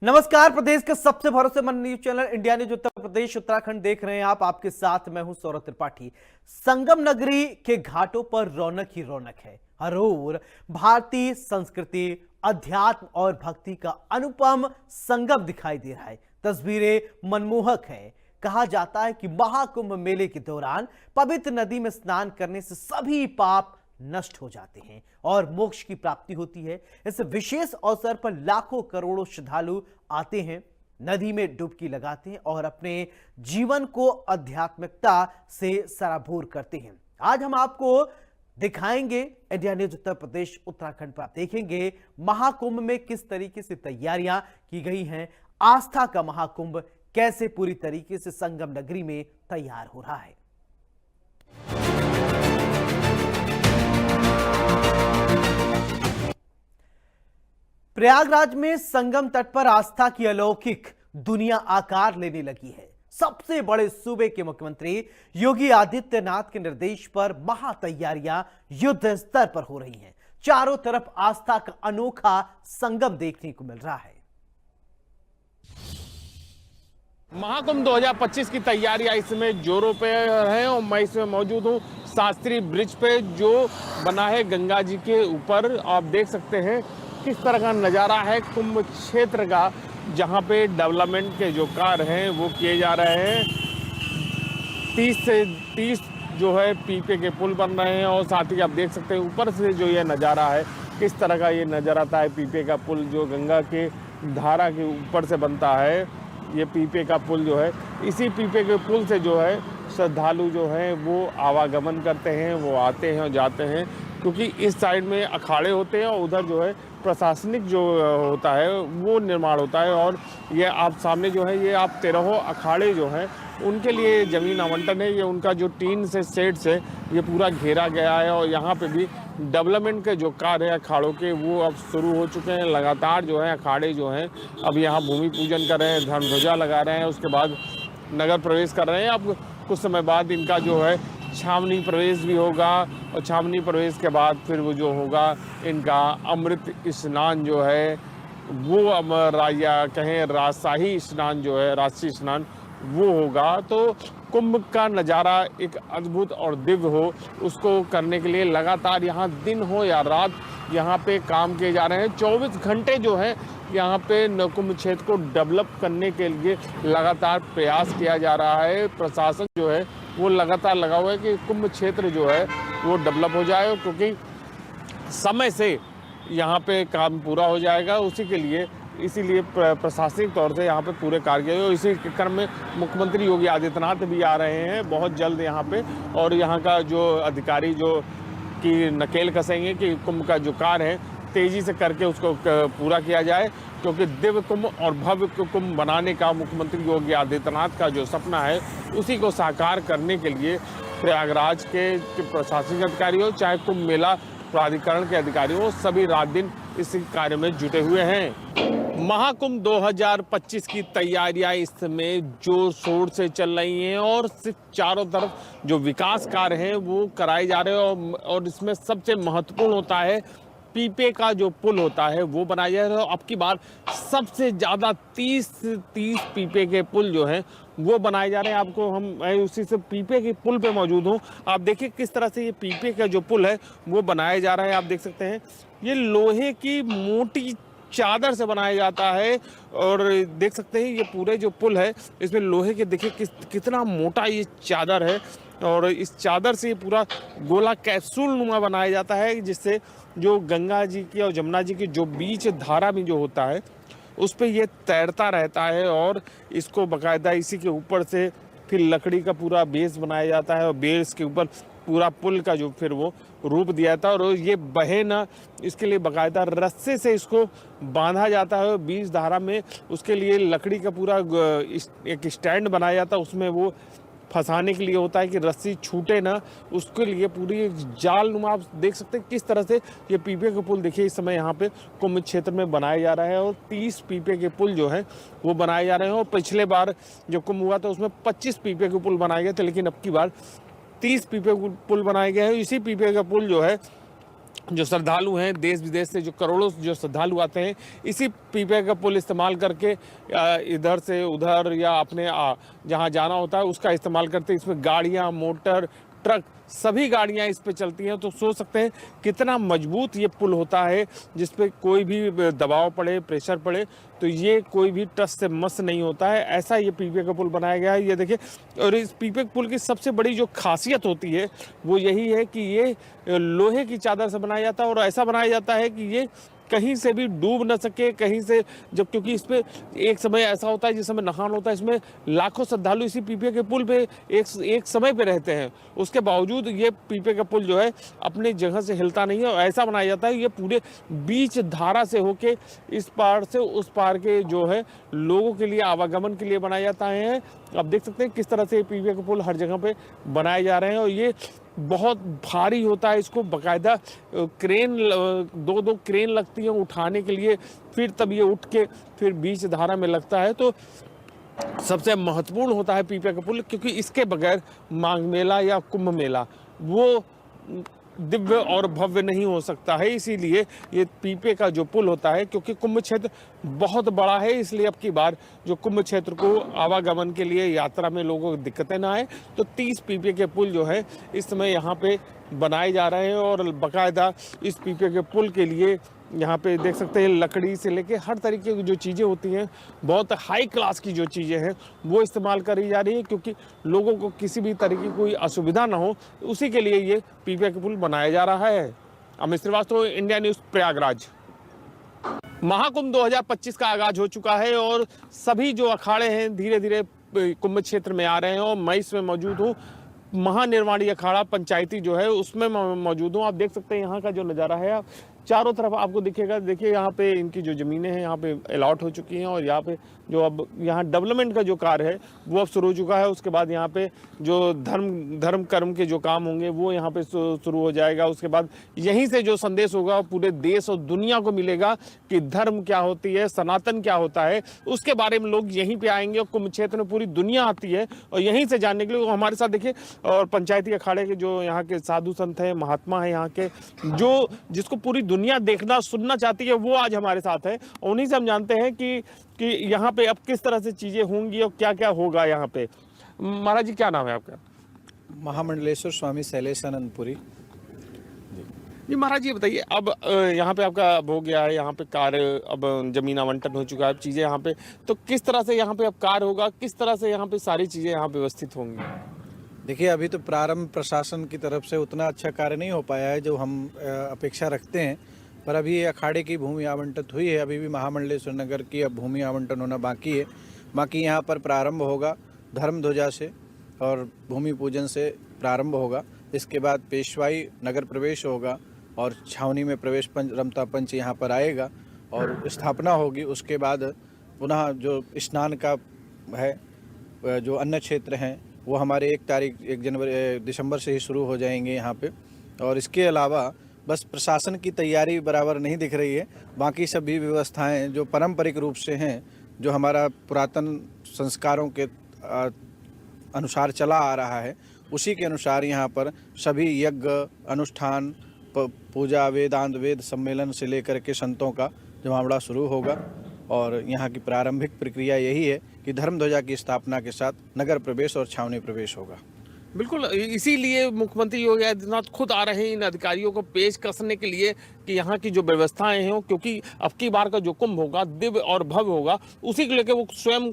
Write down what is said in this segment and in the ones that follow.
नमस्कार। प्रदेश के सबसे भरोसेमंद news channel India news Uttar Pradesh Uttarakhand देख रहे हैं आप। आपके साथ मैं हूं सौरभ त्रिपाठी। संगम नगरी के घाटों पर रौनक ही रौनक है। हर ओर भारतीय संस्कृति, अध्यात्म और भक्ति का अनुपम संगम दिखाई दे रहा है। तस्वीरें मनमोहक है। कहा जाता है कि महाकुंभ मेले के दौरान पवित्र नदी में स्नान करने से सभी पाप नष्ट हो जाते हैं और मोक्ष की प्राप्ति होती है। इस विशेष अवसर पर लाखों करोड़ों श्रद्धालु आते हैं, नदी में डुबकी लगाते हैं और अपने जीवन को आध्यात्मिकता से सराबोर करते हैं। आज हम आपको दिखाएंगे इंडिया न्यूज उत्तर प्रदेश उत्तराखंड पर। आप देखेंगे महाकुंभ में किस तरीके से तैयारियां की गई हैं। आस्था का महाकुंभ कैसे पूरी तरीके से संगम नगरी में तैयार हो रहा है। प्रयागराज में संगम तट पर आस्था की अलौकिक दुनिया आकार लेने लगी है। सबसे बड़े सूबे के मुख्यमंत्री योगी आदित्यनाथ के निर्देश पर महा तैयारियां युद्ध स्तर पर हो रही हैं। चारों तरफ आस्था का अनोखा संगम देखने को मिल रहा है। महाकुंभ 2025 की तैयारियां इसमें जोरों पे हैं और मैं इसमें मौजूद हूँ शास्त्री ब्रिज पे, जो बना है गंगा जी के ऊपर। आप देख सकते हैं किस तरह का नज़ारा है कुंभ क्षेत्र का, जहाँ पे डेवलपमेंट के जो कार्य हैं वो किए जा रहे हैं। 30 से 30 जो है पीपे के पुल बन रहे हैं और साथ ही आप देख सकते हैं ऊपर से जो ये नज़ारा है किस तरह का ये नज़र आता है। पीपे का पुल जो गंगा के धारा के ऊपर से बनता है, ये पीपे का पुल जो है, इसी पीपे के पुल से जो है श्रद्धालु जो हैं वो आवागमन करते हैं, वो आते हैं और जाते हैं, क्योंकि इस साइड में अखाड़े होते हैं और उधर जो है प्रशासनिक जो होता है वो निर्माण होता है। और ये आप सामने जो है ये आप 13 अखाड़े जो हैं उनके लिए ज़मीन आवंटन है। ये उनका जो टीन से सेट से ये पूरा घेरा गया है और यहाँ पे भी डेवलपमेंट के जो कार्य है अखाड़ों के वो अब शुरू हो चुके हैं। लगातार जो है अखाड़े जो हैं अब यहाँ भूमि पूजन कर रहे हैं, धर्म ध्वजा लगा रहे हैं, उसके बाद नगर प्रवेश कर रहे हैं। अब कुछ समय बाद इनका जो है छावनी प्रवेश भी होगा और छावनी प्रवेश के बाद फिर वो जो होगा इनका अमृत स्नान जो है वो या कहें राजशाही स्नान जो है, राजसी स्नान वो होगा। तो कुंभ का नज़ारा एक अद्भुत और दिव्य हो, उसको करने के लिए लगातार यहाँ दिन हो या रात यहाँ पे काम किए जा रहे हैं। 24 घंटे जो है यहाँ पे कुंभ क्षेत्र को डेवलप करने के लिए लगातार प्रयास किया जा रहा है। प्रशासन जो है वो लगातार लगा हुआ है कि कुंभ क्षेत्र जो है वो डेवलप हो जाए, क्योंकि समय से यहाँ पे काम पूरा हो जाएगा। उसी के लिए इसीलिए प्रशासनिक तौर से यहाँ पे पूरे कार्य और इसी क्रम में मुख्यमंत्री योगी आदित्यनाथ भी आ रहे हैं बहुत जल्द यहाँ पे, और यहाँ का जो अधिकारी जो की नकेल कसेंगे कि कुंभ का जो कार्य है तेज़ी से करके उसको पूरा किया जाए, क्योंकि दिव्य कुंभ और भव्य कुंभ बनाने का मुख्यमंत्री योगी आदित्यनाथ का जो सपना है उसी को साकार करने के लिए प्रयागराज के प्रशासनिक अधिकारी हो चाहे कुंभ मेला प्राधिकरण के अधिकारी हो, सभी रात दिन इस कार्य में जुटे हुए हैं। महाकुंभ 2025 की तैयारियां इस समय जोर शोर से चल रही हैं और सिर्फ चारों तरफ जो विकास कार्य हैं वो कराए जा रहे हैं और इसमें सबसे महत्वपूर्ण होता है पीपे का जो पुल होता है वो बनाया जा रहा है। अब की बार सबसे ज़्यादा 30 पीपे के पुल जो हैं वो बनाए जा रहे हैं। आपको मैं उसी से पीपे के पुल पे मौजूद हूँ। आप देखिए किस तरह से ये पीपे का जो पुल है वो बनाया जा रहा है। आप देख सकते हैं ये लोहे की मोटी चादर से बनाया जाता है और देख सकते हैं ये पूरे जो पुल है इसमें लोहे के देखिए कितना मोटा ये चादर है और इस चादर से ये पूरा गोला कैप्सूल नुमा बनाया जाता है, जिससे जो गंगा जी की और जमुना जी की जो बीच धारा में जो होता है उस पर ये तैरता रहता है और इसको बाकायदा इसी के ऊपर से फिर लकड़ी का पूरा बेस बनाया जाता है और बेस के ऊपर पूरा पुल का जो फिर वो रूप दिया था और ये बहे ना, इसके लिए बाकायदा रस्से से इसको बांधा जाता है बीच धारा में। उसके लिए लकड़ी का पूरा एक स्टैंड बनाया जाता है, उसमें वो फंसाने के लिए होता है कि रस्सी छूटे ना, उसके लिए पूरी जाल नुमा। आप देख सकते हैं किस तरह से ये पीपे के पुल देखिए इस समय यहाँ पे कुंभ क्षेत्र में बनाया जा रहा है और 30 पीपे के पुल जो हैं वो बनाए जा रहे हैं। और पिछले बार जो कुंभ हुआ था उसमें 25 पीपे के पुल बनाए गए थे, लेकिन अब की बार 30 पीपे पुल बनाए गए हैं। इसी पीपे का पुल जो है जो श्रद्धालु हैं देश विदेश से, जो करोड़ों जो श्रद्धालु आते हैं, इसी पीपे का पुल इस्तेमाल करके इधर से उधर या अपने जहाँ जाना होता है उसका इस्तेमाल करते हैं। इसमें गाड़ियाँ, मोटर, ट्रक, सभी गाड़ियाँ इस पे चलती हैं। तो सोच सकते हैं कितना मजबूत ये पुल होता है, जिस पे कोई भी दबाव पड़े, प्रेशर पड़े तो ये कोई भी टस से मस नहीं होता है। ऐसा ये पीपे का पुल बनाया गया है, ये देखिए। और इस पीपे पुल की सबसे बड़ी जो खासियत होती है वो यही है कि ये लोहे की चादर से बनाया जाता है, और ऐसा बनाया जाता है कि ये कहीं से भी डूब न सके, कहीं से जब, क्योंकि इस पे एक समय ऐसा होता है जिस समय नहान होता है, इसमें लाखों श्रद्धालु इसी पीपे के पुल पे एक समय पे रहते हैं। उसके बावजूद ये पीपे का पुल जो है अपनी जगह से हिलता नहीं है, और ऐसा बनाया जाता है ये पूरे बीच धारा से होके इस पार से उस पार के जो है लोगों के लिए आवागमन के लिए बनाया जाता है। आप देख सकते हैं किस तरह से पीपे का पुल हर जगह पे बनाए जा रहे हैं, और ये बहुत भारी होता है। इसको बाकायदा क्रेन, दो क्रेन लगती हैं उठाने के लिए, फिर तब ये उठ के फिर बीच धारा में लगता है। तो सबसे महत्वपूर्ण होता है पीपे का पुल, क्योंकि इसके बगैर माघ मेला या कुंभ मेला वो दिव्य और भव्य नहीं हो सकता है। इसीलिए ये पीपे का जो पुल होता है, क्योंकि कुंभ क्षेत्र बहुत बड़ा है, इसलिए अब की बार जो कुंभ क्षेत्र को आवागमन के लिए, यात्रा में लोगों को दिक्कतें ना आए, तो 30 पीपे के पुल जो है इस समय यहाँ पे बनाए जा रहे हैं। और बाकायदा इस पीपे के पुल के लिए यहाँ पे देख सकते हैं लकड़ी से लेके हर तरीके की जो चीज़ें होती हैं, बहुत हाई क्लास की जो चीज़ें हैं वो इस्तेमाल करी जा रही है, क्योंकि लोगों को किसी भी तरीके की कोई असुविधा ना हो, उसी के लिए ये पीपे का पुल बनाया जा रहा है। Amit Srivastava, India news, Prayagraj. महाकुंभ 2025 का आगाज हो चुका है और सभी जो अखाड़े हैं धीरे धीरे कुंभ क्षेत्र में आ रहे हैं, और मैं इसमें मौजूद हूँ। महानिर्वाणी अखाड़ा पंचायती जो है उसमें मौजूद हूँ। आप देख सकते हैं यहाँ का जो नज़ारा है, चारों तरफ आपको दिखेगा। देखिए यहाँ पे इनकी जो ज़मीनें हैं यहाँ पे अलॉट हो चुकी हैं, और यहाँ पे जो अब यहाँ डेवलपमेंट का जो कार्य है वो अब शुरू हो चुका है। उसके बाद यहाँ पे जो धर्म कर्म के जो काम होंगे वो यहाँ पे शुरू हो जाएगा। उसके बाद यहीं से जो संदेश होगा पूरे देश और दुनिया को मिलेगा कि धर्म क्या होती है, सनातन क्या होता है, उसके बारे में लोग यहीं पे आएंगे। और कुंभ क्षेत्र में पूरी दुनिया आती है और यहीं से जानने के लिए हमारे साथ देखिए, और पंचायती अखाड़े के जो यहाँ के साधु संत हैं, महात्मा हैं यहाँ के, जो जिसको पूरी दुनिया देखना सुनना चाहती है, वो आज हमारे साथ है। उन्हीं से हम जानते हैं कि यहाँ पे अब किस तरह से चीजें होंगी और क्या क्या होगा यहाँ पे। महाराज जी, क्या नाम है आपका? महामंडलेश्वर स्वामी शैलेशानंदपुरी। जी महाराज, ये बताइए, अब यहाँ पे आपका अब हो गया है, यहाँ पे कार्य, अब जमीन आवंटन हो चुका है, अब चीजें यहाँ पे, तो किस तरह से यहाँ पे अब कार्य होगा, किस तरह से यहाँ पे सारी चीजें यहाँ पे व्यवस्थित होंगी? देखिए, अभी तो प्रारंभ प्रशासन की तरफ से उतना अच्छा कार्य नहीं हो पाया है जो हम अपेक्षा रखते हैं, पर अभी ये अखाड़े की भूमि आवंटित हुई है। अभी भी महामंडलेश्वर नगर की अब भूमि आवंटन होना बाकी है। बाकी यहाँ पर प्रारंभ होगा धर्म ध्वजा से और भूमि पूजन से प्रारंभ होगा। इसके बाद पेशवाई नगर प्रवेश होगा और छावनी में प्रवेश पंच, रमता पंच यहाँ पर आएगा और स्थापना होगी। उसके बाद पुनः जो स्नान का है, जो अन्य क्षेत्र हैं वो हमारे 1 दिसंबर से ही शुरू हो जाएंगे यहाँ पे। और इसके अलावा बस प्रशासन की तैयारी बराबर नहीं दिख रही है, बाकी सभी व्यवस्थाएं जो पारंपरिक रूप से हैं, जो हमारा पुरातन संस्कारों के अनुसार चला आ रहा है, उसी के अनुसार यहाँ पर सभी यज्ञ अनुष्ठान, पूजा, वेद सम्मेलन से लेकर के संतों का जमावड़ा शुरू होगा। और यहाँ की प्रारंभिक प्रक्रिया यही है कि धर्म ध्वजा की स्थापना के साथ नगर प्रवेश और छावनी प्रवेश होगा। बिल्कुल, इसीलिए मुख्यमंत्री योगी आदित्यनाथ खुद आ रहे हैं इन अधिकारियों को पेश कसने के लिए कि यहाँ की जो व्यवस्थाएं हैं, क्योंकि अब की बार का जो कुंभ होगा दिव्य और भव्य होगा, उसी को लेकर वो स्वयं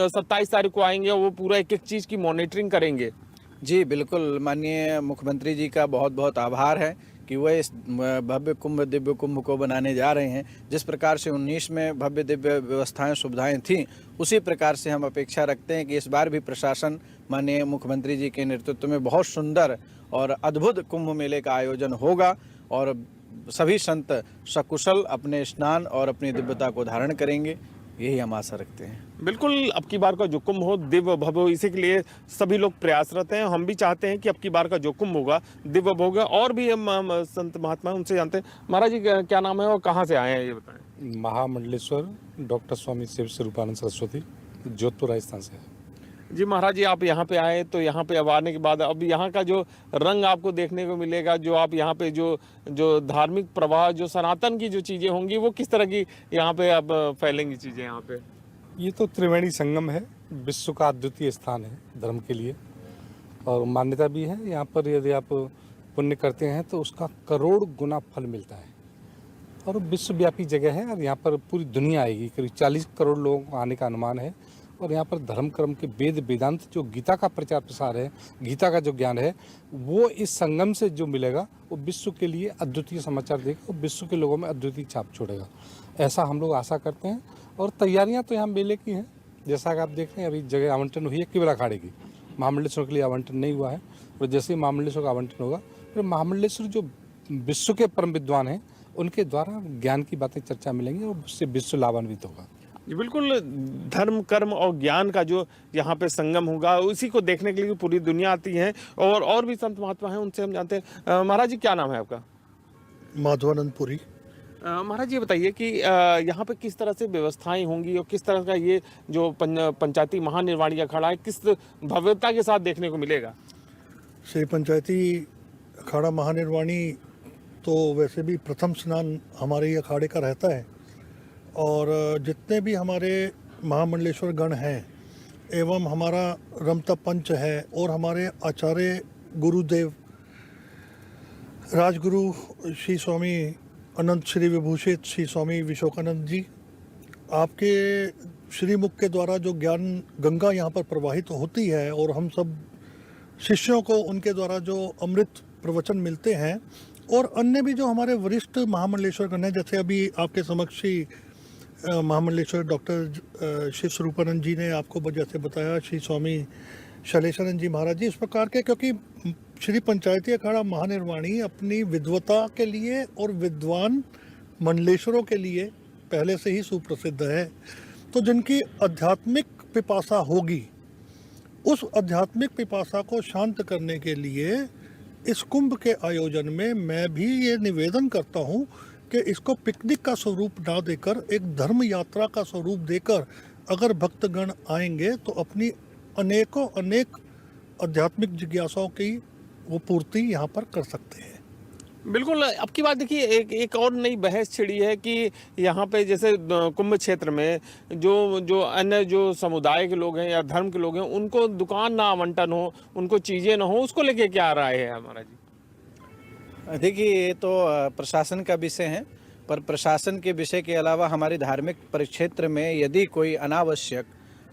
27 तारीख को आएंगे और वो पूरा एक एक चीज़ की मॉनिटरिंग करेंगे। जी बिल्कुल, माननीय मुख्यमंत्री जी का बहुत बहुत आभार है कि वह इस भव्य कुंभ, दिव्य कुंभ को बनाने जा रहे हैं। जिस प्रकार से 19 में भव्य दिव्य व्यवस्थाएं, सुविधाएं थीं, उसी प्रकार से हम अपेक्षा रखते हैं कि इस बार भी प्रशासन माननीय मुख्यमंत्री जी के नेतृत्व में बहुत सुंदर और अद्भुत कुंभ मेले का आयोजन होगा और सभी संत सकुशल अपने स्नान और अपनी दिव्यता को धारण करेंगे, यही हम आशा रखते हैं। बिल्कुल, अब की बार का जो कुंभ हो दिव्य भव्य हो, इसी के लिए सभी लोग प्रयासरत हैं। हम भी चाहते हैं कि अब की बार का जो कुंभ होगा दिव्य भव्य होगा। और भी हम संत महात्मा उनसे जानते हैं। महाराज जी, क्या नाम है और कहाँ से आए हैं, ये बताएं। महामंडलेश्वर डॉक्टर स्वामी शिव स्वरूपानंद सरस्वती, जोधपुर राजस्थान से। जी महाराज जी, आप यहाँ पे आए तो यहाँ पे अब आने के बाद अब यहाँ का जो रंग आपको देखने को मिलेगा, जो आप यहाँ पे जो जो धार्मिक प्रवाह, जो सनातन की जो चीजें होंगी, वो किस तरह की यहाँ पे अब फैलेंगी चीजें यहाँ पे? ये तो त्रिवेणी संगम है, विश्व का अद्वितीय स्थान है धर्म के लिए, और मान्यता भी है यहाँ पर यदि आप पुण्य करते हैं तो उसका करोड़ गुना फल मिलता है, और विश्वव्यापी जगह है। और यहाँ पर पूरी दुनिया आएगी, करीब 40 करोड़ लोगों को आने का अनुमान है। और यहाँ पर धर्म कर्म के वेद वेदांत, जो गीता का प्रचार प्रसार है, गीता का जो ज्ञान है, वो इस संगम से जो मिलेगा वो विश्व के लिए अद्वितीय समाचार देगा और विश्व के लोगों में अद्वितीय छाप छोड़ेगा, ऐसा हम लोग आशा करते हैं। और तैयारियां तो यहाँ मेले की हैं, जैसा कि आप देख रहे हैं अभी जगह आवंटन हुई है केवल अखाड़े की, महामंडलेश्वर के लिए आवंटन नहीं हुआ है। और जैसे ही महामंडलेश्वर का आवंटन होगा फिर महामंडलेश्वर जो विश्व के परम विद्वान हैं उनके द्वारा ज्ञान की बातें चर्चा मिलेंगी और उससे विश्व लाभान्वित होगा। जी बिल्कुल, धर्म कर्म और ज्ञान का जो यहाँ पे संगम होगा, उसी को देखने के लिए पूरी दुनिया आती है। और भी संत महात्मा हैं, उनसे हम जानते हैं। महाराज जी, क्या नाम है आपका? माधवानंद पुरी। महाराज ये बताइए कि यहाँ पे किस तरह से व्यवस्थाएं होंगी और किस तरह का ये जो पंचायती महानिर्वाणी अखाड़ा है, किस भव्यता के साथ देखने को मिलेगा? श्री पंचायती अखाड़ा महानिर्वाणी तो वैसे भी प्रथम स्नान हमारे ही अखाड़े का रहता है, और जितने भी हमारे महामंडलेश्वर गण हैं एवं हमारा रमता पंच है और हमारे आचार्य गुरुदेव राजगुरु श्री स्वामी अनंत श्री विभूषित श्री स्वामी विशोकानंद जी, आपके श्रीमुख के द्वारा जो ज्ञान गंगा यहाँ पर प्रवाहित होती है और हम सब शिष्यों को उनके द्वारा जो अमृत प्रवचन मिलते हैं, और अन्य भी जो हमारे वरिष्ठ महामंडलेश्वर गण हैं, जैसे अभी आपके समक्ष ही महामंडलेश्वर डॉक्टर शिव स्वरूपानंद जी ने आपको जैसे बताया, श्री स्वामी शैलेशानंद जी महाराज जी, इस प्रकार के, क्योंकि श्री पंचायती अखाड़ा महानिर्वाणी अपनी विद्वता के लिए और विद्वान मंडलेश्वरों के लिए पहले से ही सुप्रसिद्ध है। तो जिनकी आध्यात्मिक पिपासा होगी, उस आध्यात्मिक पिपासा को शांत करने के लिए इस कुंभ के आयोजन में मैं भी ये निवेदन करता हूँ कि इसको पिकनिक का स्वरूप ना देकर एक धर्म यात्रा का स्वरूप देकर अगर भक्तगण आएंगे तो अपनी अनेक आध्यात्मिक जिज्ञासाओं की वो पूर्ति यहाँ पर कर सकते हैं। बिल्कुल, अब की बात देखिए, एक और नई बहस छिड़ी है कि यहाँ पे जैसे कुंभ क्षेत्र में जो अन्य जो समुदाय के लोग हैं या धर्म के लोग हैं, उनको दुकान ना आवंटन हो, उनको चीज़ें ना हो, उसको लेके क्या राय है हमारा जी? देखिए, ये तो प्रशासन का विषय है, पर प्रशासन के विषय के अलावा हमारे धार्मिक परिक्षेत्र में यदि कोई अनावश्यक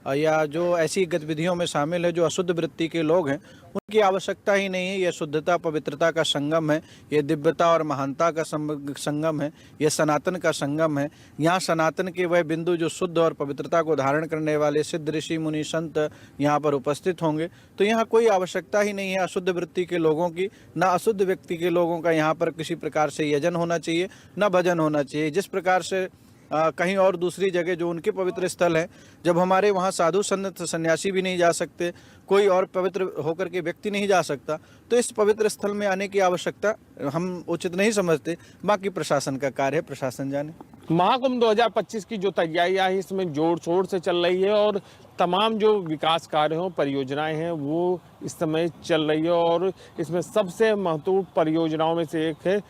या जो ऐसी गतिविधियों में शामिल है जो अशुद्ध वृत्ति के लोग हैं, उनकी आवश्यकता ही नहीं है। यह शुद्धता पवित्रता का संगम है, यह दिव्यता और महानता का संगम है, यह सनातन का संगम है। यहाँ सनातन के वह बिंदु जो शुद्ध और पवित्रता को धारण करने वाले सिद्ध ऋषि मुनि संत यहाँ पर उपस्थित होंगे, तो यहाँ कोई आवश्यकता ही नहीं है अशुद्ध वृत्ति के लोगों की, ना अशुद्ध व्यक्ति के लोगों का यहाँ पर किसी प्रकार से यजन होना चाहिए, ना भजन होना चाहिए। जिस प्रकार से कहीं और दूसरी जगह जो उनके पवित्र स्थल हैं, जब हमारे वहाँ साधु संत सन्यासी भी नहीं जा सकते, कोई और पवित्र होकर के व्यक्ति नहीं जा सकता, तो इस पवित्र स्थल में आने की आवश्यकता हम उचित नहीं समझते। बाकी प्रशासन का कार्य है, प्रशासन जाने। महाकुंभ 2025 की जो तैयारियां हैं, इसमें जोर शोर से चल रही है और तमाम जो विकास कार्य हैं, परियोजनाएं हैं, वो इस समय चल रही है। और इसमें सबसे महत्वपूर्ण परियोजनाओं में से एक है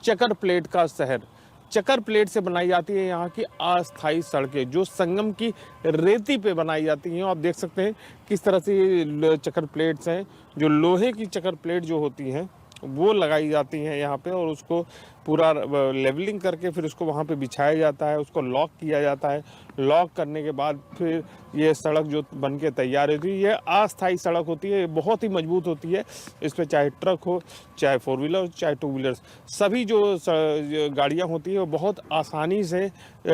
चकर प्लेट का शहर। चकर प्लेट से बनाई जाती है यहाँ की अस्थायी सड़कें, जो संगम की रेती पे बनाई जाती हैं। आप देख सकते हैं किस तरह से ये चकर प्लेट्स हैं, जो लोहे की चकर प्लेट जो होती हैं वो लगाई जाती हैं यहाँ पे, और उसको पूरा लेवलिंग करके फिर उसको वहाँ पे बिछाया जाता है, उसको लॉक किया जाता है। लॉक करने के बाद फिर ये सड़क जो बन के तैयार होती है, ये अस्थायी सड़क होती है, बहुत ही मजबूत होती है। इस पर चाहे ट्रक हो, चाहे 4 व्हीलर, चाहे 2 व्हीलर्स, सभी जो गाड़ियाँ होती हैं वो बहुत आसानी से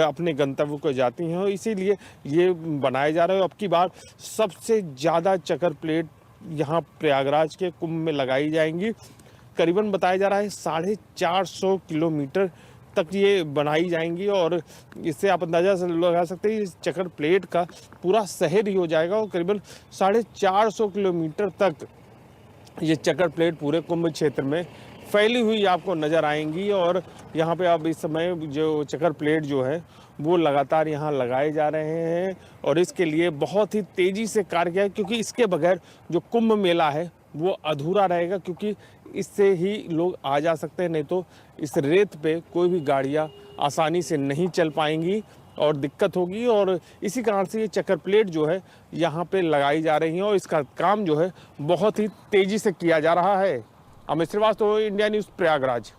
अपने गंतव्य को जाती हैं, और इसीलिए ये बनाया जा रहा है। अब की बार सबसे ज़्यादा चकर प्लेट यहाँ प्रयागराज के कुंभ में लगाई जाएंगी। करीबन बताया जा रहा है 450 किलोमीटर तक ये बनाई जाएंगी, और इससे आप अंदाजा लगा सकते हैं इस चकर प्लेट का पूरा शहर ही हो जाएगा। और करीबन 450 किलोमीटर तक ये चकर प्लेट पूरे कुंभ क्षेत्र में फैली हुई आपको नज़र आएंगी। और यहाँ पे अब इस समय जो चकर प्लेट जो है वो लगातार यहाँ लगाए जा रहे हैं और इसके लिए बहुत ही तेज़ी से कार्य किया है, क्योंकि इसके बगैर जो कुंभ मेला है वो अधूरा रहेगा, क्योंकि इससे ही लोग आ जा सकते हैं, नहीं तो इस रेत पे कोई भी गाड़ियाँ आसानी से नहीं चल पाएंगी और दिक्कत होगी। और इसी कारण से ये चक्कर प्लेट जो है यहाँ पे लगाई जा रही है और इसका काम जो है बहुत ही तेज़ी से किया जा रहा है। Amit Srivastava, India news, Prayagraj.